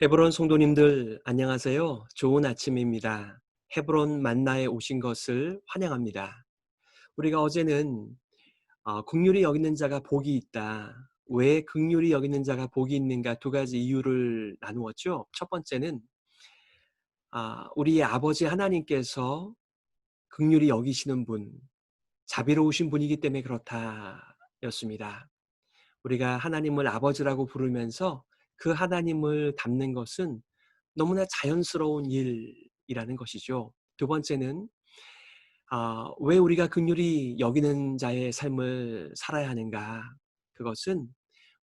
헤브론 성도님들 안녕하세요. 좋은 아침입니다. 헤브론 만나에 오신 것을 환영합니다. 우리가 어제는 긍휼히 여기는 자가 복이 있다. 왜 긍휼히 여기는 자가 복이 있는가 두 가지 이유를 나누었죠. 첫 번째는 우리의 아버지 하나님께서 긍휼히 여기시는 분, 자비로우신 분이기 때문에 그렇다였습니다. 우리가 하나님을 아버지라고 부르면서 그 하나님을 닮는 것은 너무나 자연스러운 일이라는 것이죠. 두 번째는 왜 우리가 긍휼히 여기는 자의 삶을 살아야 하는가? 그것은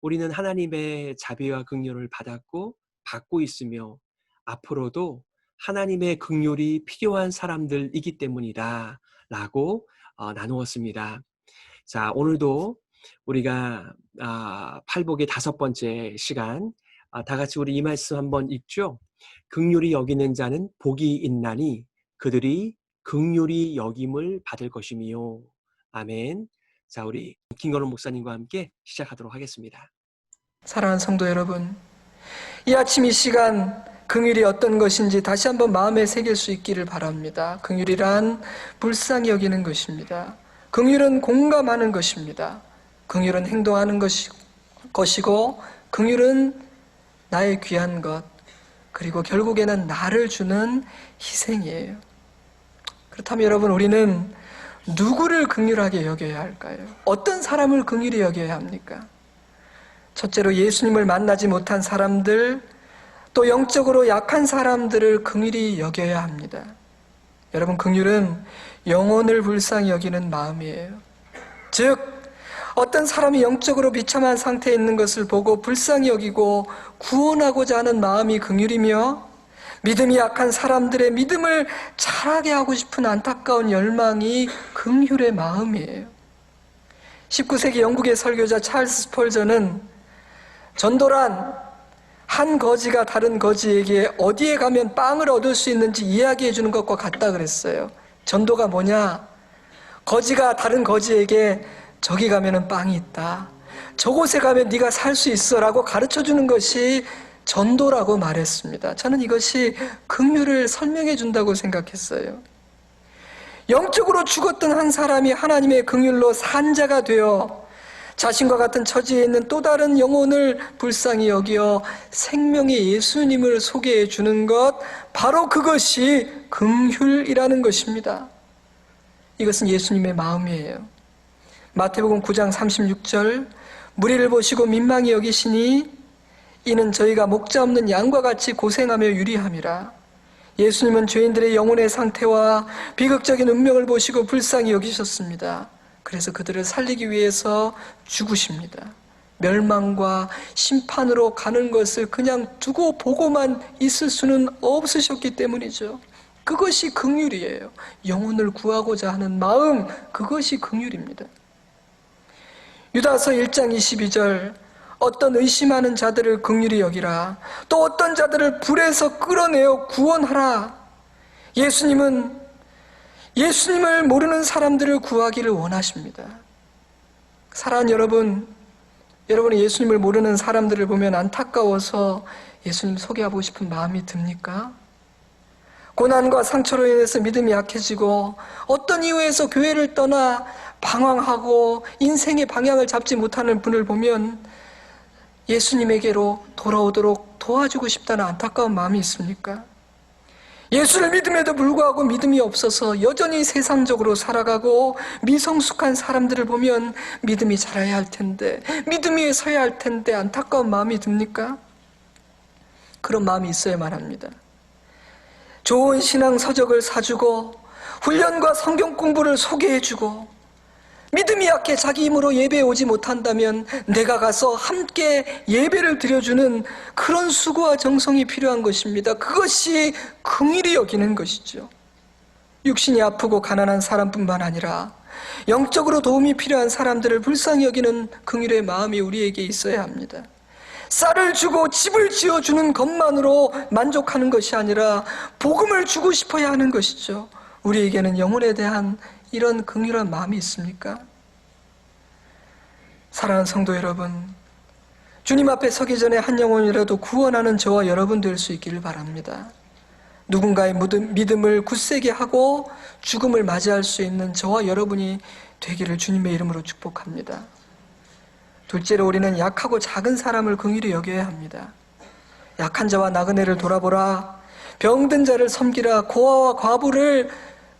우리는 하나님의 자비와 긍휼을 받았고 받고 있으며 앞으로도 하나님의 긍휼이 필요한 사람들이기 때문이다라고 나누었습니다. 자, 오늘도 우리가 팔복의 5번째 시간 다 같이 우리 이 말씀 한번 읽죠. 긍휼히 여기는 자는 복이 있나니 그들이 긍휼히 여김을 받을 것이미요. 아멘. 자, 우리 김건호 목사님과 함께 시작하도록 하겠습니다. 사랑하는 성도 여러분, 이 아침 이 시간 긍휼이 어떤 것인지 다시 한번 마음에 새길 수 있기를 바랍니다. 긍휼이란 불쌍히 여기는 것입니다. 긍휼은 공감하는 것입니다. 긍휼은 행동하는 것이고 긍휼은 나의 귀한 것, 그리고 결국에는 나를 주는 희생이에요. 그렇다면 여러분, 우리는 누구를 긍휼하게 여겨야 할까요? 어떤 사람을 긍휼히 여겨야 합니까? 첫째로 예수님을 만나지 못한 사람들, 또 영적으로 약한 사람들을 긍휼히 여겨야 합니다. 여러분, 긍휼은 영혼을 불쌍히 여기는 마음이에요. 즉, 어떤 사람이 영적으로 비참한 상태에 있는 것을 보고 불쌍히 여기고 구원하고자 하는 마음이 긍휼이며, 믿음이 약한 사람들의 믿음을 자라게 하고 싶은 안타까운 열망이 긍휼의 마음이에요. 19세기 영국의 설교자 찰스 스펄전은 전도란 한 거지가 다른 거지에게 어디에 가면 빵을 얻을 수 있는지 이야기해 주는 것과 같다 그랬어요. 전도가 뭐냐? 거지가 다른 거지에게 저기 가면은 빵이 있다, 저곳에 가면 네가 살 수 있어 라고 가르쳐 주는 것이 전도라고 말했습니다. 저는 이것이 긍휼을 설명해 준다고 생각했어요. 영적으로 죽었던 한 사람이 하나님의 긍휼로 산 자가 되어 자신과 같은 처지에 있는 또 다른 영혼을 불쌍히 여기어 생명의 예수님을 소개해 주는 것, 바로 그것이 긍휼이라는 것입니다. 이것은 예수님의 마음이에요. 마태복음 9장 36절, 무리를 보시고 민망히 여기시니 이는 저희가 목자 없는 양과 같이 고생하며 유리함이라. 예수님은 죄인들의 영혼의 상태와 비극적인 운명을 보시고 불쌍히 여기셨습니다. 그래서 그들을 살리기 위해서 죽으십니다. 멸망과 심판으로 가는 것을 그냥 두고 보고만 있을 수는 없으셨기 때문이죠. 그것이 긍휼이에요. 영혼을 구하고자 하는 마음, 그것이 긍휼입니다. 유다서 1장 22절, 어떤 의심하는 자들을 긍휼히 여기라. 또 어떤 자들을 불에서 끌어내어 구원하라. 예수님을 모르는 사람들을 구하기를 원하십니다. 사랑하는 여러분, 여러분이 예수님을 모르는 사람들을 보면 안타까워서 예수님 소개하고 싶은 마음이 듭니까? 고난과 상처로 인해서 믿음이 약해지고 어떤 이유에서 교회를 떠나 방황하고 인생의 방향을 잡지 못하는 분을 보면 예수님에게로 돌아오도록 도와주고 싶다는 안타까운 마음이 있습니까? 예수를 믿음에도 불구하고 믿음이 없어서 여전히 세상적으로 살아가고 미성숙한 사람들을 보면 믿음이 자라야 할 텐데, 믿음이 서야 할 텐데 안타까운 마음이 듭니까? 그런 마음이 있어야만 합니다. 좋은 신앙 서적을 사주고 훈련과 성경 공부를 소개해주고 믿음이 약해 자기 힘으로 예배에 오지 못한다면 내가 가서 함께 예배를 드려주는 그런 수고와 정성이 필요한 것입니다. 그것이 긍휼히 여기는 것이죠. 육신이 아프고 가난한 사람뿐만 아니라 영적으로 도움이 필요한 사람들을 불쌍히 여기는 긍휼의 마음이 우리에게 있어야 합니다. 쌀을 주고 집을 지어주는 것만으로 만족하는 것이 아니라 복음을 주고 싶어야 하는 것이죠. 우리에게는 영혼에 대한 이런 긍휼한 마음이 있습니까? 사랑하는 성도 여러분, 주님 앞에 서기 전에 한 영혼이라도 구원하는 저와 여러분 될 수 있기를 바랍니다. 누군가의 믿음을 굳세게 하고 죽음을 맞이할 수 있는 저와 여러분이 되기를 주님의 이름으로 축복합니다. 둘째로 우리는 약하고 작은 사람을 긍휼히 여겨야 합니다. 약한 자와 나그네를 돌아보라. 병든 자를 섬기라. 고아와 과부를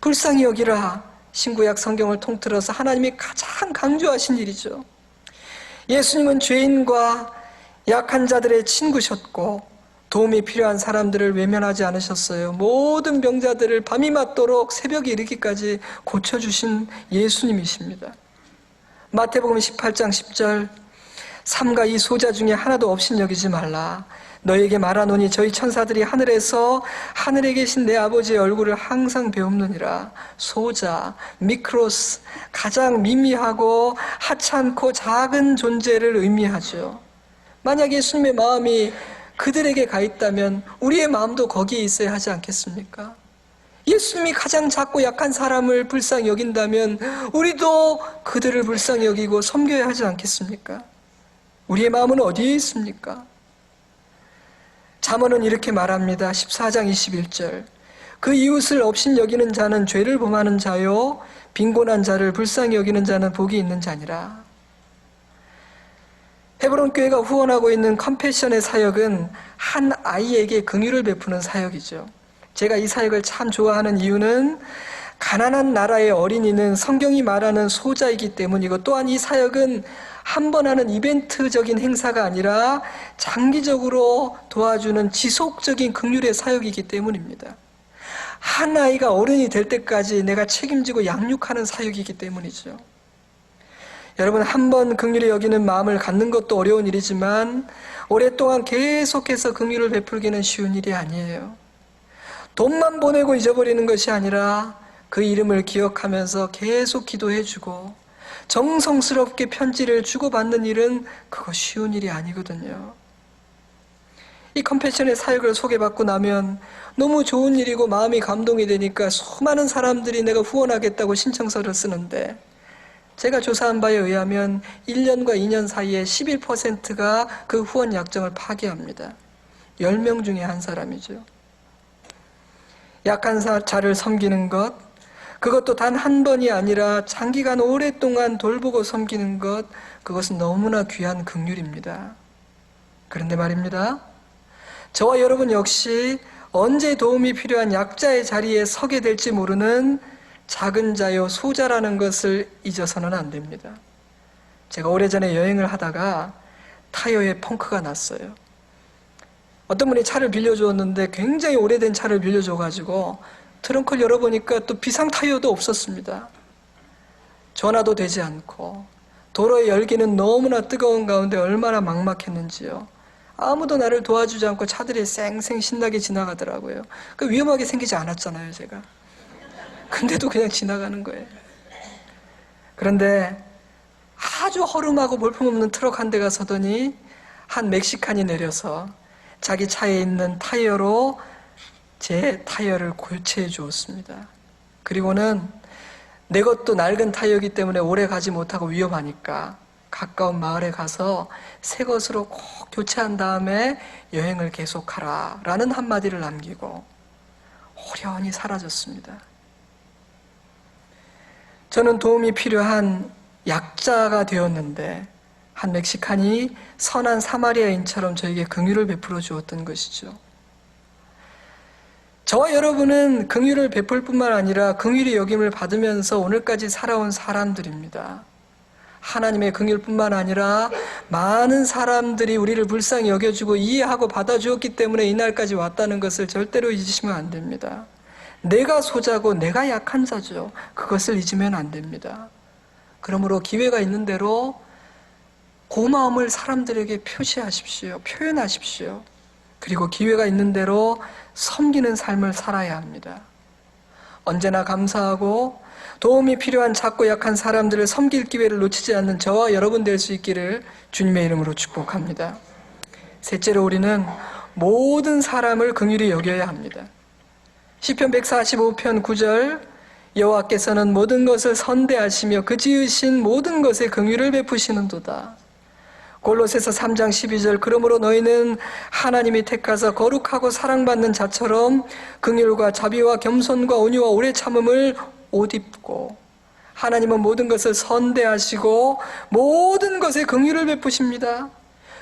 불쌍히 여기라. 신구약 성경을 통틀어서 하나님이 가장 강조하신 일이죠. 예수님은 죄인과 약한 자들의 친구셨고 도움이 필요한 사람들을 외면하지 않으셨어요. 모든 병자들을 밤이 맞도록 새벽에 이르기까지 고쳐주신 예수님이십니다. 마태복음 18장 10절 삼가 이 소자 중에 하나도 없인 여기지 말라. 너에게 말하노니 저희 천사들이 하늘에서 하늘에 계신 내 아버지의 얼굴을 항상 배웁느니라. 소자, 미크로스, 가장 미미하고 하찮고 작은 존재를 의미하죠. 만약 예수님의 마음이 그들에게 가 있다면 우리의 마음도 거기에 있어야 하지 않겠습니까? 예수님이 가장 작고 약한 사람을 불쌍히 여긴다면 우리도 그들을 불쌍히 여기고 섬겨야 하지 않겠습니까? 우리의 마음은 어디에 있습니까? 잠언은 이렇게 말합니다. 14장 21절 그 이웃을 업신 여기는 자는 죄를 범하는 자요 빈곤한 자를 불쌍히 여기는 자는 복이 있는 자니라. 헤브론 교회가 후원하고 있는 컴패션의 사역은 한 아이에게 긍휼을 베푸는 사역이죠. 제가 이 사역을 참 좋아하는 이유는 가난한 나라의 어린이는 성경이 말하는 소자이기 때문이고 또한 이 사역은 한 번 하는 이벤트적인 행사가 아니라 장기적으로 도와주는 지속적인 긍휼의 사역이기 때문입니다. 한 아이가 어른이 될 때까지 내가 책임지고 양육하는 사역이기 때문이죠. 여러분 한 번 긍휼히 여기는 마음을 갖는 것도 어려운 일이지만 오랫동안 계속해서 긍휼을 베풀기는 쉬운 일이 아니에요. 돈만 보내고 잊어버리는 것이 아니라 그 이름을 기억하면서 계속 기도해주고 정성스럽게 편지를 주고받는 일은 그거 쉬운 일이 아니거든요. 이 컴패션의 사역을 소개받고 나면 너무 좋은 일이고 마음이 감동이 되니까 수많은 사람들이 내가 후원하겠다고 신청서를 쓰는데 제가 조사한 바에 의하면 1년과 2년 사이에 11%가 그 후원 약정을 파기합니다. 10명 중에 한 사람이죠. 약한 자를 섬기는 것, 그것도 단 한 번이 아니라 장기간 오랫동안 돌보고 섬기는 것, 그것은 너무나 귀한 긍휼입니다. 그런데 말입니다. 저와 여러분 역시 언제 도움이 필요한 약자의 자리에 서게 될지 모르는 작은 자요 소자라는 것을 잊어서는 안 됩니다. 제가 오래전에 여행을 하다가 타이어에 펑크가 났어요. 어떤 분이 차를 빌려주었는데 굉장히 오래된 차를 빌려줘가지고 트렁크를 열어보니까 또 비상 타이어도 없었습니다. 전화도 되지 않고 도로의 열기는 너무나 뜨거운 가운데 얼마나 막막했는지요. 아무도 나를 도와주지 않고 차들이 쌩쌩 신나게 지나가더라고요. 위험하게 생기지 않았잖아요, 제가. 근데도 그냥 지나가는 거예요. 그런데 아주 허름하고 볼품없는 트럭 한 대가 서더니 한 멕시칸이 내려서 자기 차에 있는 타이어로 제 타이어를 교체해 주었습니다. 그리고는 내 것도 낡은 타이어이기 때문에 오래 가지 못하고 위험하니까 가까운 마을에 가서 새 것으로 꼭 교체한 다음에 여행을 계속하라 라는 한마디를 남기고 호련히 사라졌습니다. 저는 도움이 필요한 약자가 되었는데 한 멕시칸이 선한 사마리아인처럼 저에게 긍휼을 베풀어 주었던 것이죠. 저와 여러분은 긍휼을 베풀 뿐만 아니라 긍휼히 여김을 받으면서 오늘까지 살아온 사람들입니다. 하나님의 긍휼뿐만 아니라 많은 사람들이 우리를 불쌍히 여겨주고 이해하고 받아주었기 때문에 이날까지 왔다는 것을 절대로 잊으시면 안 됩니다. 내가 소자고 내가 약한 자죠. 그것을 잊으면 안 됩니다. 그러므로 기회가 있는 대로 고마움을 사람들에게 표시하십시오. 표현하십시오. 그리고 기회가 있는 대로 섬기는 삶을 살아야 합니다. 언제나 감사하고 도움이 필요한 작고 약한 사람들을 섬길 기회를 놓치지 않는 저와 여러분 될 수 있기를 주님의 이름으로 축복합니다. 셋째로 우리는 모든 사람을 긍휼히 여겨야 합니다. 시편 145편 9절 여호와께서는 모든 것을 선대하시며 그 지으신 모든 것에 긍휼을 베푸시는도다. 골로새서 3장 12절 그러므로 너희는 하나님이 택하사 거룩하고 사랑받는 자처럼 긍휼과 자비와 겸손과 온유와 오래 참음을 옷 입고 하나님은 모든 것을 선대하시고 모든 것에 긍휼을 베푸십니다.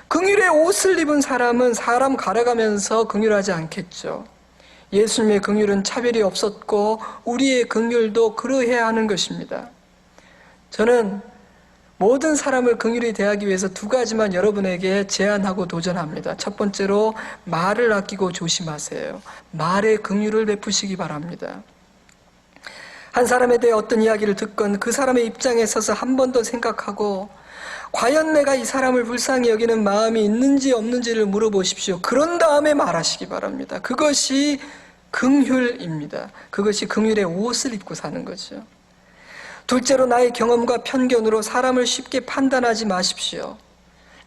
긍휼의 옷을 입은 사람은 사람 갈아가면서 긍휼하지 않겠죠. 예수님의 긍휼은 차별이 없었고 우리의 긍휼도 그러해야 하는 것입니다. 저는 모든 사람을 긍휼히 대하기 위해서 두 가지만 여러분에게 제안하고 도전합니다. 첫 번째로 말을 아끼고 조심하세요. 말에 긍휼을 베푸시기 바랍니다. 한 사람에 대해 어떤 이야기를 듣건 그 사람의 입장에 서서 한 번 더 생각하고 과연 내가 이 사람을 불쌍히 여기는 마음이 있는지 없는지를 물어보십시오. 그런 다음에 말하시기 바랍니다. 그것이 긍휼입니다. 그것이 긍휼의 옷을 입고 사는 거죠. 둘째로 나의 경험과 편견으로 사람을 쉽게 판단하지 마십시오.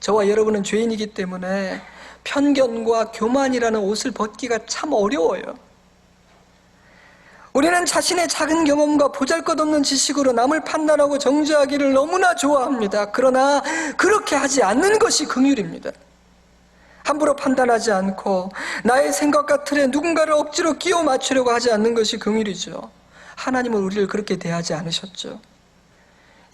저와 여러분은 죄인이기 때문에 편견과 교만이라는 옷을 벗기가 참 어려워요. 우리는 자신의 작은 경험과 보잘것없는 지식으로 남을 판단하고 정죄하기를 너무나 좋아합니다. 그러나 그렇게 하지 않는 것이 긍휼입니다. 함부로 판단하지 않고 나의 생각과 틀에 누군가를 억지로 끼워 맞추려고 하지 않는 것이 긍휼이죠. 하나님은 우리를 그렇게 대하지 않으셨죠.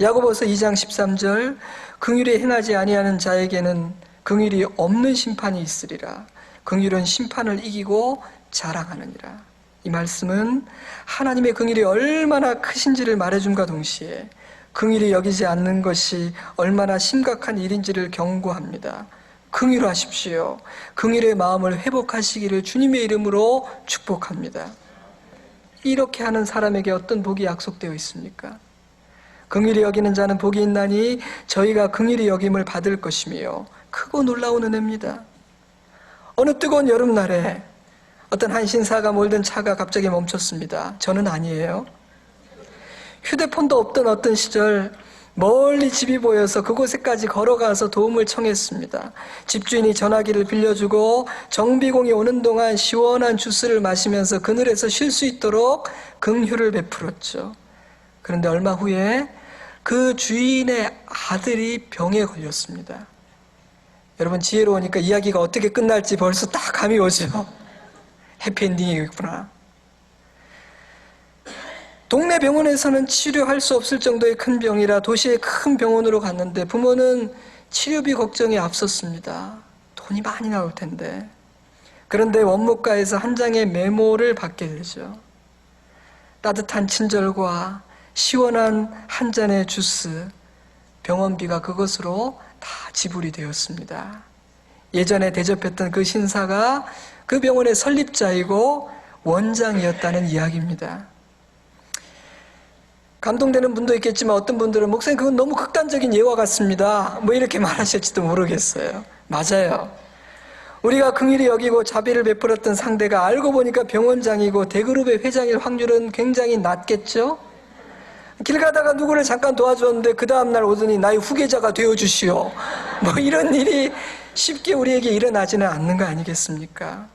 야고보서 2장 13절 긍휼히 행하지 아니하는 자에게는 긍휼이 없는 심판이 있으리라. 긍휼은 심판을 이기고 자랑하느니라. 이 말씀은 하나님의 긍휼이 얼마나 크신지를 말해줌과 동시에 긍휼히 여기지 않는 것이 얼마나 심각한 일인지를 경고합니다. 긍휼하십시오. 긍휼의 마음을 회복하시기를 주님의 이름으로 축복합니다. 이렇게 하는 사람에게 어떤 복이 약속되어 있습니까? 긍휼히 여기는 자는 복이 있나니 저희가 긍휼히 여김을 받을 것이며 크고 놀라운 은혜입니다. 어느 뜨거운 여름날에 어떤 한 신사가 몰던 차가 갑자기 멈췄습니다. 저는 아니에요. 휴대폰도 없던 어떤 시절 멀리 집이 보여서 그곳에까지 걸어가서 도움을 청했습니다. 집주인이 전화기를 빌려주고 정비공이 오는 동안 시원한 주스를 마시면서 그늘에서 쉴 수 있도록 긍휼을 베풀었죠. 그런데 얼마 후에 그 주인의 아들이 병에 걸렸습니다. 여러분 지혜로우니까 이야기가 어떻게 끝날지 벌써 딱 감이 오죠. 해피엔딩이겠구나. 동네 병원에서는 치료할 수 없을 정도의 큰 병이라 도시의 큰 병원으로 갔는데 부모는 치료비 걱정이 앞섰습니다. 돈이 많이 나올 텐데. 그런데 원무과에서 한 장의 메모를 받게 되죠. 따뜻한 친절과 시원한 한 잔의 주스, 병원비가 그것으로 다 지불이 되었습니다. 예전에 대접했던 그 신사가 그 병원의 설립자이고 원장이었다는 이야기입니다. 감동되는 분도 있겠지만 어떤 분들은 목사님 그건 너무 극단적인 예화 같습니다. 뭐 이렇게 말하실지도 모르겠어요. 맞아요. 우리가 긍휼히 여기고 자비를 베풀었던 상대가 알고 보니까 병원장이고 대그룹의 회장일 확률은 굉장히 낮겠죠? 길 가다가 누구를 잠깐 도와줬는데 그 다음날 오더니 나의 후계자가 되어주시오. 뭐 이런 일이 쉽게 우리에게 일어나지는 않는 거 아니겠습니까?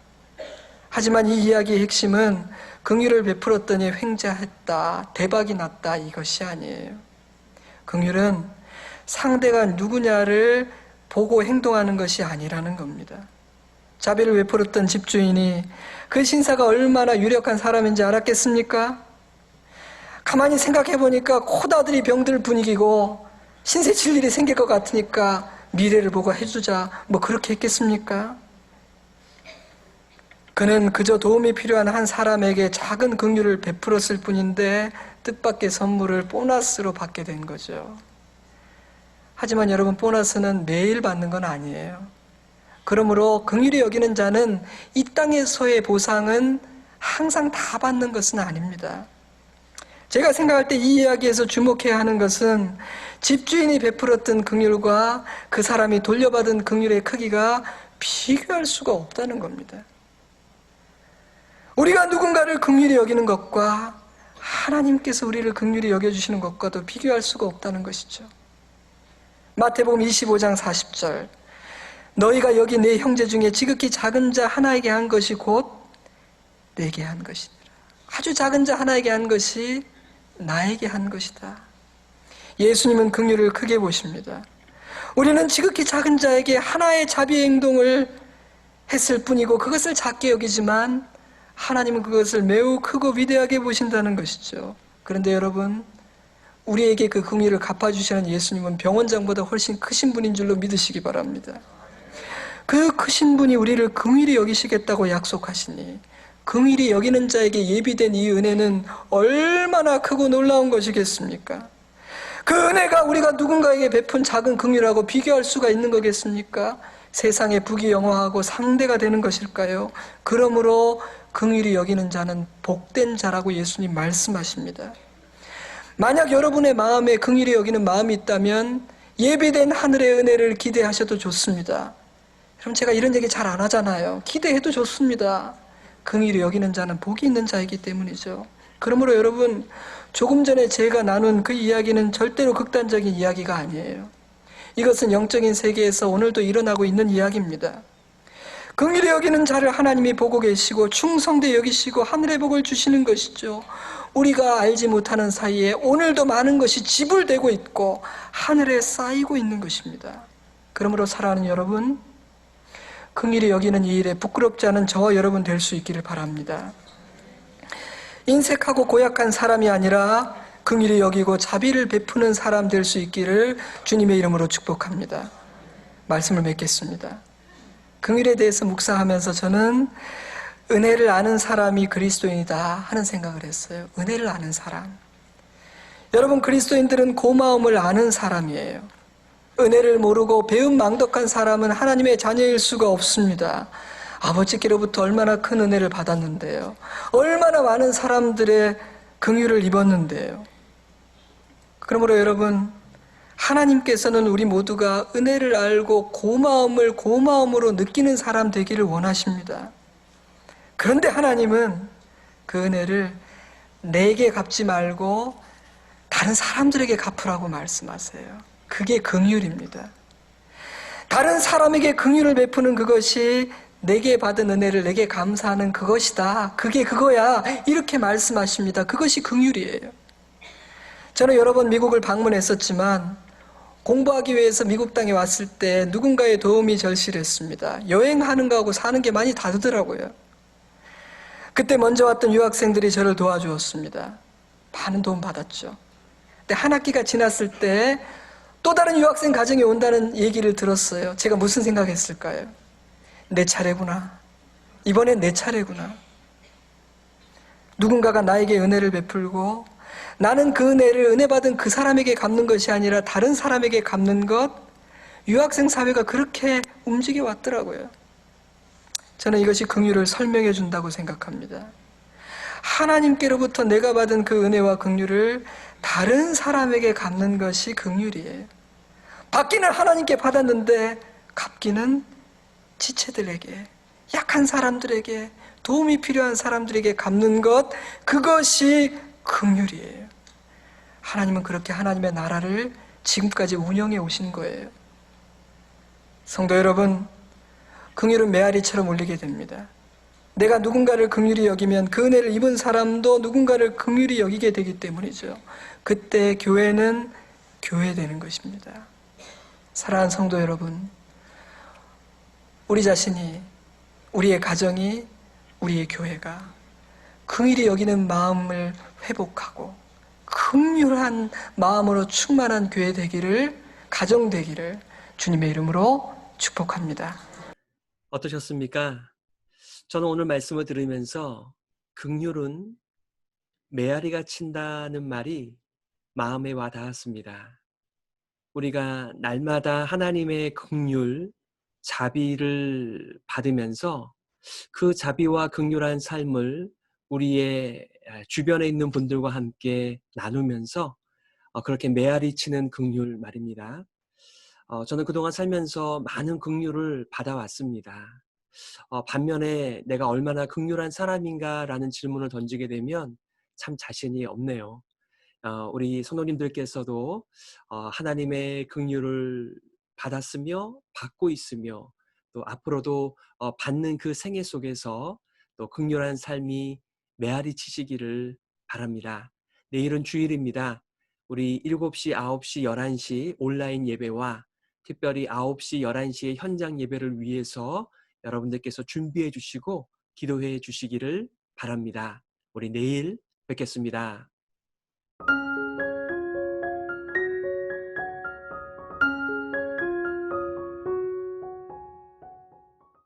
하지만 이 이야기의 핵심은 긍휼을 베풀었더니 횡재했다, 대박이 났다 이것이 아니에요. 긍휼은 상대가 누구냐를 보고 행동하는 것이 아니라는 겁니다. 자비를 베풀었던 집주인이 그 신사가 얼마나 유력한 사람인지 알았겠습니까? 가만히 생각해 보니까 코다들이 병들 분위기고 신세 질 일이 생길 것 같으니까 미래를 보고 해주자 뭐 그렇게 했겠습니까? 그는 그저 도움이 필요한 한 사람에게 작은 긍휼을 베풀었을 뿐인데 뜻밖의 선물을 보너스로 받게 된 거죠. 하지만 여러분 보너스는 매일 받는 건 아니에요. 그러므로 긍휼히 여기는 자는 이 땅에서의 보상은 항상 다 받는 것은 아닙니다. 제가 생각할 때 이 이야기에서 주목해야 하는 것은 집주인이 베풀었던 긍휼과 그 사람이 돌려받은 긍휼의 크기가 비교할 수가 없다는 겁니다. 우리가 누군가를 긍휼히 여기는 것과 하나님께서 우리를 긍휼히 여겨주시는 것과도 비교할 수가 없다는 것이죠. 마태복음 25장 40절 너희가 여기 내 형제 중에 지극히 작은 자 하나에게 한 것이 곧 내게 한 것이니라. 아주 작은 자 하나에게 한 것이 나에게 한 것이다. 예수님은 긍휼을 크게 보십니다. 우리는 지극히 작은 자에게 하나의 자비의 행동을 했을 뿐이고 그것을 작게 여기지만 하나님은 그것을 매우 크고 위대하게 보신다는 것이죠. 그런데 여러분, 우리에게 그 긍휼을 갚아주시는 예수님은 병원장보다 훨씬 크신 분인 줄로 믿으시기 바랍니다. 그 크신 분이 우리를 긍휼히 여기시겠다고 약속하시니 긍휼히 여기는 자에게 예비된 이 은혜는 얼마나 크고 놀라운 것이겠습니까? 그 은혜가 우리가 누군가에게 베푼 작은 긍휼하고 비교할 수가 있는 거겠습니까? 세상의 부귀영화하고 상대가 되는 것일까요? 그러므로 긍휼히 여기는 자는 복된 자라고 예수님 말씀하십니다. 만약 여러분의 마음에 긍휼히 여기는 마음이 있다면 예비된 하늘의 은혜를 기대하셔도 좋습니다. 그럼 제가 이런 얘기 잘 안 하잖아요. 기대해도 좋습니다. 긍휼히 여기는 자는 복이 있는 자이기 때문이죠. 그러므로 여러분, 조금 전에 제가 나눈 그 이야기는 절대로 극단적인 이야기가 아니에요. 이것은 영적인 세계에서 오늘도 일어나고 있는 이야기입니다. 긍휼히 여기는 자를 하나님이 보고 계시고 충성되게 여기시고 하늘의 복을 주시는 것이죠. 우리가 알지 못하는 사이에 오늘도 많은 것이 지불되고 있고 하늘에 쌓이고 있는 것입니다. 그러므로 사랑하는 여러분, 긍휼히 여기는 이 일에 부끄럽지 않은 저와 여러분 될 수 있기를 바랍니다. 인색하고 고약한 사람이 아니라 긍휼히 여기고 자비를 베푸는 사람 될 수 있기를 주님의 이름으로 축복합니다. 말씀을 맺겠습니다. 긍휼에 대해서 묵상하면서 저는 은혜를 아는 사람이 그리스도인이다 하는 생각을 했어요. 은혜를 아는 사람. 여러분, 그리스도인들은 고마움을 아는 사람이에요. 은혜를 모르고 배은망덕한 사람은 하나님의 자녀일 수가 없습니다. 아버지께로부터 얼마나 큰 은혜를 받았는데요. 얼마나 많은 사람들의 긍휼을 입었는데요. 그러므로 여러분, 하나님께서는 우리 모두가 은혜를 알고 고마움을 고마움으로 느끼는 사람 되기를 원하십니다. 그런데 하나님은 그 은혜를 내게 갚지 말고 다른 사람들에게 갚으라고 말씀하세요. 그게 긍휼입니다. 다른 사람에게 긍휼을 베푸는 그것이 내게 받은 은혜를 내게 감사하는 그것이다. 그게 그거야. 이렇게 말씀하십니다. 그것이 긍휼이에요. 저는 여러 번 미국을 방문했었지만 공부하기 위해서 미국 땅에 왔을 때 누군가의 도움이 절실했습니다. 여행하는 거하고 사는 게 많이 다르더라고요. 그때 먼저 왔던 유학생들이 저를 도와주었습니다. 많은 도움 받았죠. 근데 한 학기가 지났을 때 또 다른 유학생 가정이 온다는 얘기를 들었어요. 제가 무슨 생각했을까요? 내 차례구나. 이번엔 내 차례구나. 누군가가 나에게 은혜를 베풀고 나는 그 은혜를 은혜 받은 그 사람에게 갚는 것이 아니라 다른 사람에게 갚는 것, 유학생 사회가 그렇게 움직여 왔더라고요. 저는 이것이 긍휼을 설명해 준다고 생각합니다. 하나님께로부터 내가 받은 그 은혜와 긍휼을 다른 사람에게 갚는 것이 긍휼이에요. 받기는 하나님께 받았는데 갚기는 지체들에게, 약한 사람들에게, 도움이 필요한 사람들에게 갚는 것, 그것이 긍휼이에요. 하나님은 그렇게 하나님의 나라를 지금까지 운영해 오신 거예요. 성도 여러분, 긍휼은 메아리처럼 울리게 됩니다. 내가 누군가를 긍휼히 여기면 그 은혜를 입은 사람도 누군가를 긍휼히 여기게 되기 때문이죠. 그때 교회는 교회되는 것입니다. 사랑하는 성도 여러분, 우리 자신이, 우리의 가정이, 우리의 교회가 긍휼히 여기는 마음을 회복하고 긍휼한 마음으로 충만한 교회 되기를, 가정 되기를 주님의 이름으로 축복합니다. 어떠셨습니까? 저는 오늘 말씀을 들으면서 긍휼은 메아리가 친다는 말이 마음에 와 닿았습니다. 우리가 날마다 하나님의 긍휼, 자비를 받으면서 그 자비와 긍휼한 삶을 우리의 주변에 있는 분들과 함께 나누면서 그렇게 메아리 치는 긍휼 말입니다. 저는 그동안 살면서 많은 긍휼을 받아왔습니다. 반면에 내가 얼마나 긍휼한 사람인가라는 질문을 던지게 되면 참 자신이 없네요. 우리 성도님들께서도 하나님의 긍휼을 받았으며 받고 있으며 또 앞으로도 받는 그 생애 속에서 또 긍휼한 삶이 메아리 치시기를 바랍니다. 내일은 주일입니다. 우리 7시, 9시, 11시 온라인 예배와 특별히 9시, 11시에 현장 예배를 위해서 여러분들께서 준비해 주시고 기도해 주시기를 바랍니다. 우리 내일 뵙겠습니다.